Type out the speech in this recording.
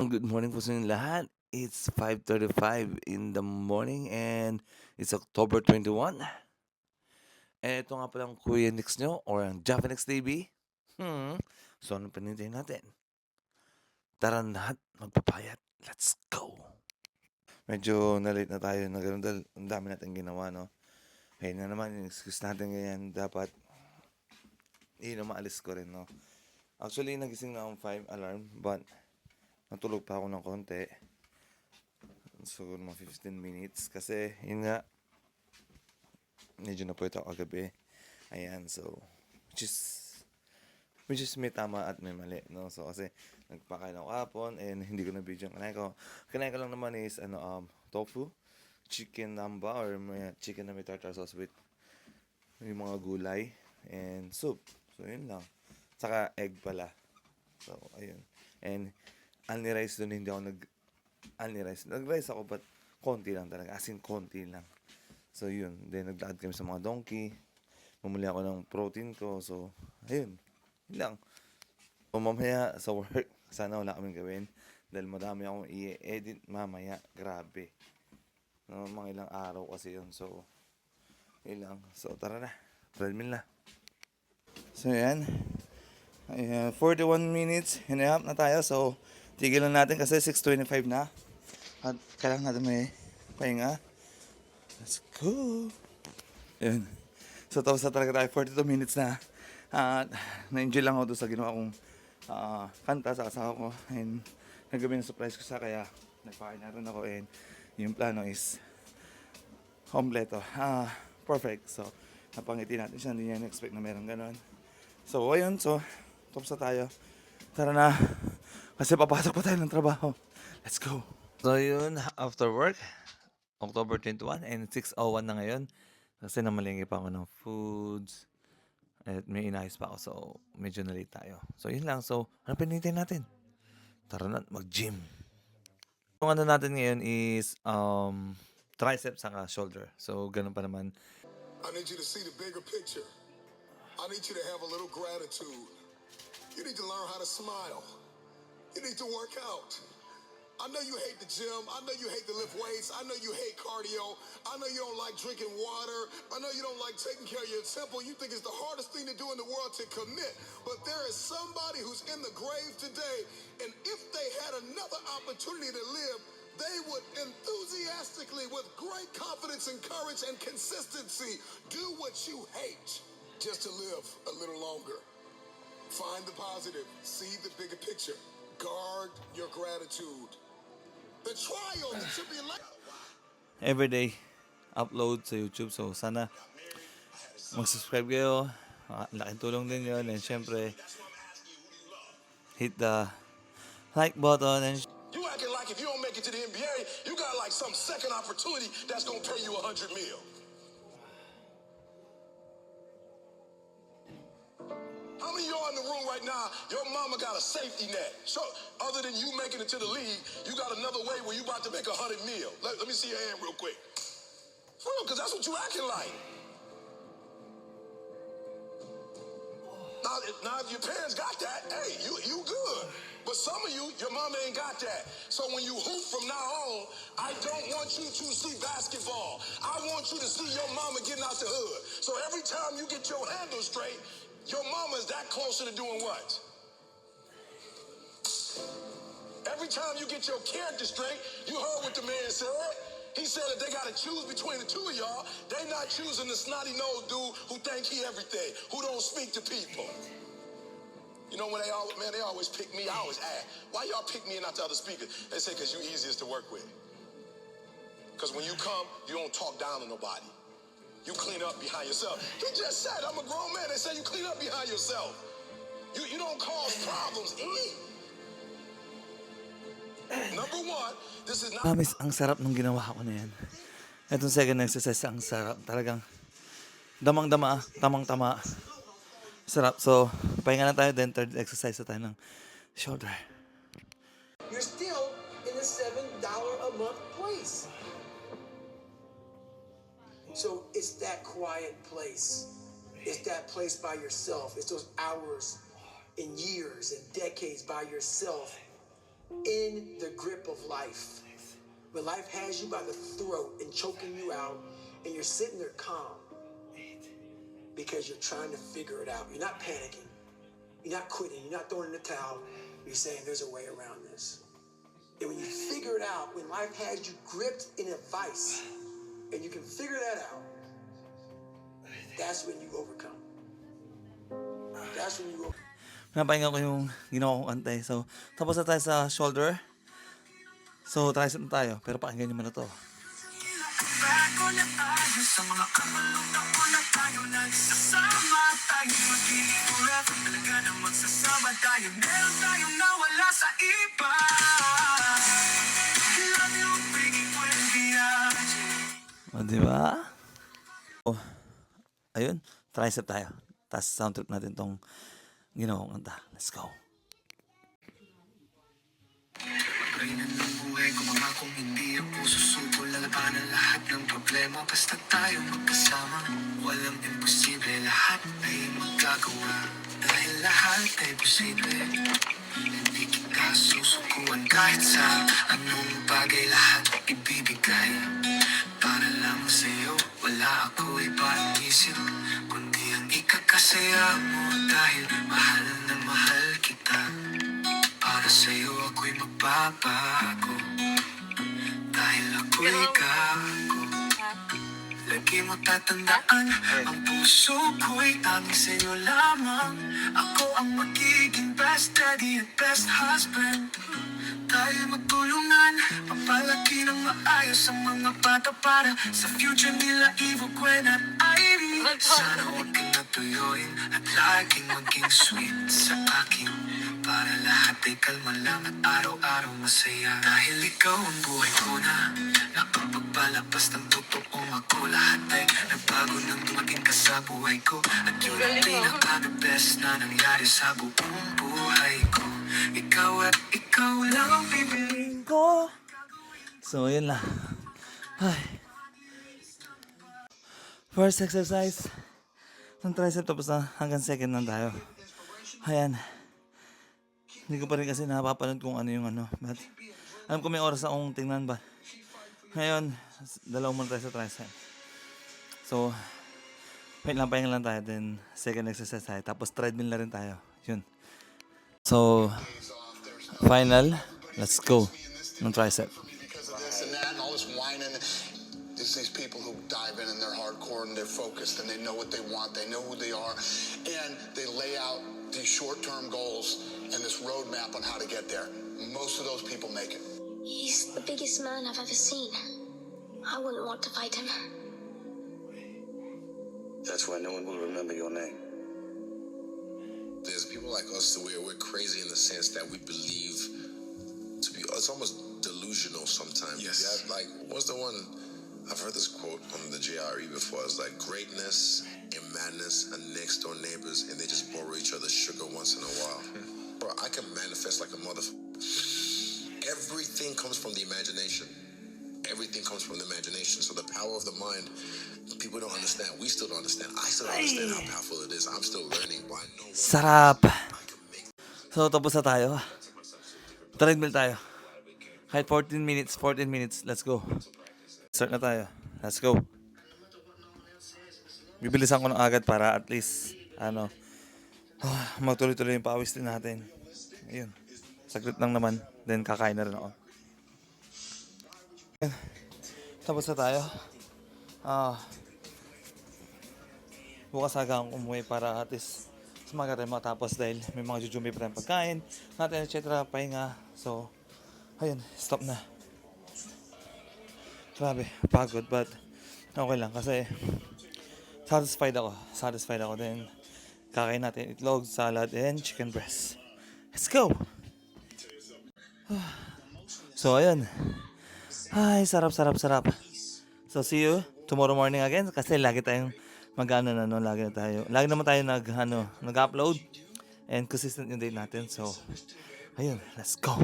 Good morning po sa inyong lahat. It's 5:35 in the morning and it's October 21. And ito nga palang Kuya Nix nyo or ang Japanix TV. So ano pinintay natin? Tara na magpapayat. Let's go! Medyo na-late na tayo na ganun dahil ang dami natin ginawa, no? Ayun na naman, yung excuse natin ganyan. Dapat, maalis ko rin, no? Actually, nagising na akong 5 alarm, but natulog pa ako ng konti. Siguro mga 15 minutes. Kasi, yun nga, medyo napuyat ako kagabi. Ayan, so, which is, may tama at may mali, no? So, kasi, nagpakain ako kapon, and hindi ko na video yung kinain ko. Kinain ko lang naman is, tofu, chicken namba, or may chicken na may tartar sauce with yung mga gulay, and soup. So, yun lang. Saka, egg pala. So, ayun. And, only rice doon, hindi ako only rice. Nag-rice ako, but konti lang talaga. As in, konti lang. So, yun. Then, naglaad kami sa mga donkey. Bumili ako ng protein ko. So, ayun. Yun lang. O, mamaya sa work, sana wala kaming gawin. Dahil madami akong i-edit mamaya. Grabe. No, mga ilang araw kasi yun. So, yun lang. So, tara na. Treadmill na. So, yan. 41 minutes and a half na tayo. So, tigil lang natin kasi 6:25 na. At kailangan natin may pahinga. Let's go! Yun. So, tapos na talaga tayo. 42 minutes na. At na-enjoy lang ako doon sa ginawa kong kanta sa asawa ko. And nagabi na surprise ko siya kaya nagpakain na rin ako. And yung plano is kompleto. Perfect. So, napangiti natin siya. Hindi niya na-expect na meron ganon. So, ayun. So, tapos na tayo. Tara na. Kasi papasok pa tayo ng trabaho. Let's go. So, yun. After work, October 21 and 6:01 na ngayon. Kasi namalingki pa ako ng foods. At may inayos pa ako. So, medyo na late tayo. So, yun lang. So, ano pinintay natin? Tara na, mag-gym. Yung ano natin ngayon is triceps saka shoulder. So, ganun pa naman. I need you to see the bigger picture. I need you to have a little gratitude. You need to learn how to smile. You need to work out. I know you hate the gym. I know you hate to lift weights. I know you hate cardio. I know you don't like drinking water. I know you don't like taking care of your temple. You think it's the hardest thing to do in the world to commit. But there is somebody who's in the grave today, and if they had another opportunity to live, they would enthusiastically, with great confidence and courage and consistency, do what you hate just to live a little longer. Find the positive. See the bigger picture. Guard your gratitude. The trials that should be like. Everyday upload sa YouTube. So, sana mag-subscribe kayo. Laking tulong din yun. And syempre, hit the like button and You acting like if you don't make it to the NBA, you got like some second opportunity that's gonna pay you $100 million. How many of y'all in the room right now, your mama got a safety net? So, other than you making it to the league, you got another way where you about to make $100 million. Let me see your hand real quick. For real, because that's what you acting like. Now, if your parents got that, hey, you good. But some of you, your mama ain't got that. So when you hoop from now on, I don't want you to see basketball. I want you to see your mama getting out the hood. So every time you get your handle straight, your mama is that closer to doing what? Every time you get your character straight, you heard what the man said. He said that they got to choose between the two of y'all. They not choosing the snotty-nosed dude who think he everything, who don't speak to people. You know, when they always pick me, I always ask, why y'all pick me and not the other speakers? They say, because you easiest to work with. Because when you come, you don't talk down to nobody. You clean up behind yourself. He just said, I'm a grown man. They say you clean up behind yourself. You don't cause problems. Number one, this is not... Promise, ang sarap nung ginawa ko na yan. Itong second exercise, ang sarap. Talagang damang-dama, tamang-tama. Sarap. So, pahinga na tayo. Then, third exercise na tayo ng shoulder. You're still in a $7 a month place. So it's that quiet place. It's that place by yourself. It's those hours and years and decades by yourself in the grip of life. When life has you by the throat and choking you out, and you're sitting there calm because you're trying to figure it out. You're not panicking. You're not quitting. You're not throwing in the towel. You're saying there's a way around this. And when you figure it out, when life has you gripped in a vice, and you can figure that out, that's when you overcome. That's when you overcome. Napahinga ko yung ginawa kong antay. So, tapos na tayo sa shoulder. So, tricep na tayo. Pero pakinggan nyo muna to. Bago na tayo sa mga kamalong taon na tayo nagsasama tayo magiging forever talaga na magsasama tayo meron tayong nawala sa iba love you bringing when we are O, diba? O, ayun. Tricep tayo. Tapos sound trip natin tong ginawa kong kanta. Let's go. Kainan ng buhay ko mga kung hindi ako susuko lalabanan lahat ng problema basta tayo magkasama walang imposible lahat ay magagawa dahil lahat ay posible hindi kita susukuan kahit sa anong bagay lahat ibibigay para lang sa'yo wala ako ibang isip kundi ang ikakasaya mo dahil mahal na mahal kita para sa'yo ako'y magbabago dahil ako'y gago lagi mo tatandaan ang puso ko'y tanging sa'yo lamang ako ang magiging best daddy at best husband tayo magtulungan papalaki ng maayos ang mga bata para sa future nila Ivo, Gwen at Ivy sana huwag kang natuyuin at laging maging sweet sa akin para lahat ay kalma lang at araw-araw masaya dahil ikaw ang buhay ko na nakapagpalabas ng totoong ako lahat ay nagbago nang dumating ka sa buhay ko at yun ang pinaka-the best na nangyari sa buong buhay ko ikaw at ikaw lang ang pipiliin Ko. So, yun lang. Ay. First exercise ng tricep tapos na hanggang second lang tayo. Ayan. Hindi ko pa rin kasi napapanood kung ano yung ano. But, alam ko may oras akong tingnan ba. Ngayon, dalawa muna tayo sa tricep. So, wait lang, pahinga lang tayo. Then, second exercise tayo. Tapos, treadmill na rin tayo. Yun. So, final. Let's go. Ng tricep. Because of this and that and all this whining. It's these people who dive in and they're hardcore and they're focused and they know what they want, they know who they are, and they lay out these short-term goals and this roadmap on how to get there. Most of those people make it. He's the biggest man I've ever seen. I wouldn't want to fight him. That's why no one will remember your name. There's people like us where we're crazy in the sense that we believe to be, it's almost delusional sometimes. Yes. Yeah, like, what's the one, I've heard this quote on the JRE before, it's like, greatness and madness are next door neighbors and they just borrow each other's sugar once in a while. Bro, I can manifest like a motherfucker. Everything comes from the imagination. Everything comes from the imagination. So the power of the mind, people don't understand. We still don't understand. I still don't understand how powerful it is. I'm still learning. But I know Sarap. So, tapos na tayo. Treadmill tayo. Kahit 14 minutes, let's go. Start na tayo. Let's go. Bibilisan ko ng agad para at least, magtuloy-tuloy yung pawis din natin. Ayun. Saglit lang naman. Then, kakain na rin ako. Ayun. Tapos na tayo. Bukas aga akong umuwi para at least sumaga rin matapos dahil may mga jujumbi pa tayong pagkain natin, etc. Pahinga. So, ayun, stop na. Grabe, pagod but okay lang kasi satisfied ako. Then, kakain natin itlog, salad, and chicken breast. Let's go! So, ayun. Ay, sarap. So, see you tomorrow morning again kasi lagi tayong lagi naman tayo nag-upload and consistent yung date natin. So, ayun, let's go.